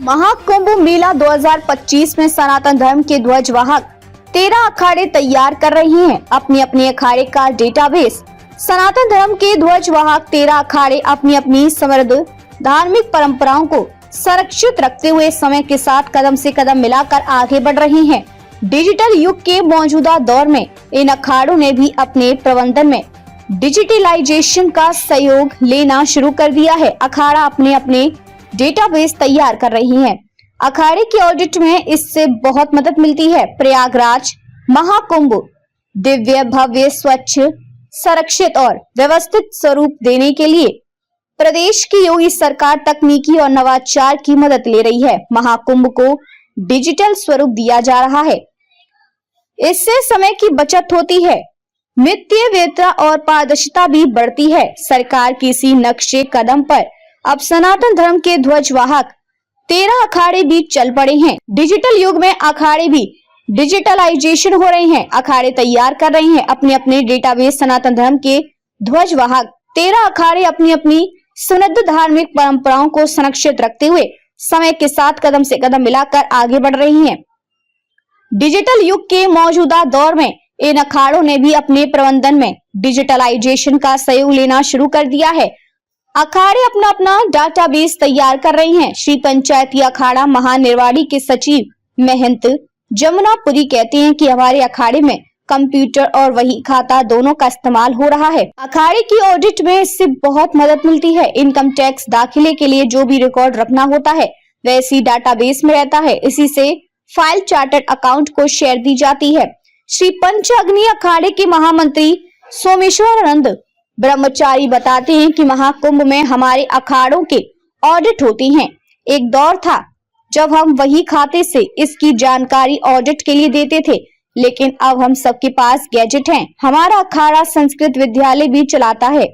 महाकुंभ मेला 2025 में सनातन धर्म के ध्वजवाहक 13 अखाड़े तैयार कर रहे हैं अपने अपने अखाड़े का डेटाबेस। सनातन धर्म के ध्वजवाहक 13 अखाड़े अपनी अपनी समृद्ध धार्मिक परंपराओं को संरक्षित रखते हुए समय के साथ कदम से कदम मिलाकर आगे बढ़ रहे हैं। डिजिटल युग के मौजूदा दौर में इन अखाड़ों ने भी अपने प्रबंधन में डिजिटलाइजेशन का सहयोग लेना शुरू कर दिया है। अखाड़ा अपने अपने डेटाबेस तैयार कर रही हैं। अखाड़े की ऑडिट में इससे बहुत मदद मिलती है। प्रयागराज महाकुंभ दिव्य भव्य स्वच्छ संरक्षित और व्यवस्थित स्वरूप देने के लिए प्रदेश की योगी सरकार तकनीकी और नवाचार की मदद ले रही है। महाकुंभ को डिजिटल स्वरूप दिया जा रहा है। इससे समय की बचत होती है, वित्तीय वेतरा और पारदर्शिता भी बढ़ती है। सरकार की इसी नक्शे कदम पर अब सनातन धर्म के ध्वजवाहक 13 अखाड़े भी चल पड़े हैं। डिजिटल युग में अखाड़े भी डिजिटलाइजेशन हो रहे हैं। अखाड़े तैयार कर रहे हैं अपने अपने डेटाबेस। सनातन धर्म के ध्वजवाहक 13 अखाड़े अपनी अपनी सुनद्ध धार्मिक परंपराओं को संरक्षित रखते हुए समय के साथ कदम से कदम मिलाकर आगे बढ़ रही हैं। डिजिटल युग के मौजूदा दौर में इन अखाड़ों ने भी अपने प्रबंधन में डिजिटलाइजेशन का सहयोग लेना शुरू कर दिया है। अखाड़े अपना अपना डाटाबेस तैयार कर रहे हैं। श्री पंचायती अखाड़ा महानिर्वाणी के सचिव महंत जमुनापुरी कहते हैं कि हमारे अखाड़े में कंप्यूटर और वही खाता दोनों का इस्तेमाल हो रहा है। अखाड़े की ऑडिट में इससे बहुत मदद मिलती है। इनकम टैक्स दाखिले के लिए जो भी रिकॉर्ड रखना होता है वह इसी डाटाबेस में रहता है। इसी से फाइल चार्टर्ड अकाउंट को शेयर दी जाती है। श्री पंचाग्नि अखाड़े के महामंत्री सोमेश्वरानंद ब्रह्मचारी बताते हैं कि महाकुंभ में हमारे अखाड़ों के ऑडिट होती हैं। एक दौर था जब हम वही खाते से इसकी जानकारी ऑडिट के लिए देते थे, लेकिन अब हम सबके पास गैजेट हैं। हमारा अखाड़ा संस्कृत विद्यालय भी चलाता है।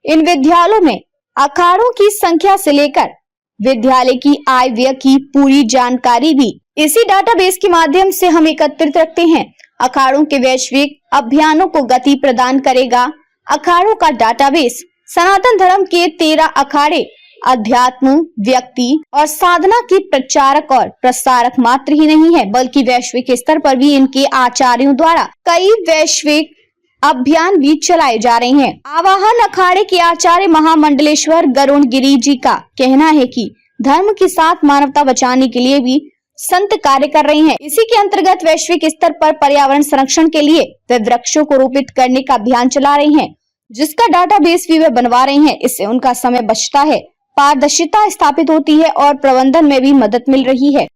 इन विद्यालयों में अखाड़ों की संख्या से लेकर विद्यालय की आय व्यय की पूरी जानकारी भी इसी डाटाबेस के माध्यम से हम एकत्रित रखते हैं। अखाड़ों के वैश्विक अभियानों को गति प्रदान करेगा अखाड़ों का डाटाबेस। सनातन धर्म के 13 अखाड़े अध्यात्म, व्यक्ति और साधना के प्रचारक और प्रसारक मात्र ही नहीं है, बल्कि वैश्विक स्तर पर भी इनके आचार्यों द्वारा कई वैश्विक अभियान भी चलाए जा रहे हैं। आवाहन अखाड़े के आचार्य महामंडलेश्वर गरुण गिरी जी का कहना है कि धर्म के साथ मानवता बचाने के लिए भी संत कार्य कर रहे हैं। इसी के अंतर्गत वैश्विक स्तर पर पर्यावरण संरक्षण के लिए वे वृक्षों को रोपित करने का अभियान चला रहे हैं, जिसका डाटाबेस भी वे बनवा रहे हैं। इससे उनका समय बचता है, पारदर्शिता स्थापित होती है और प्रबंधन में भी मदद मिल रही है।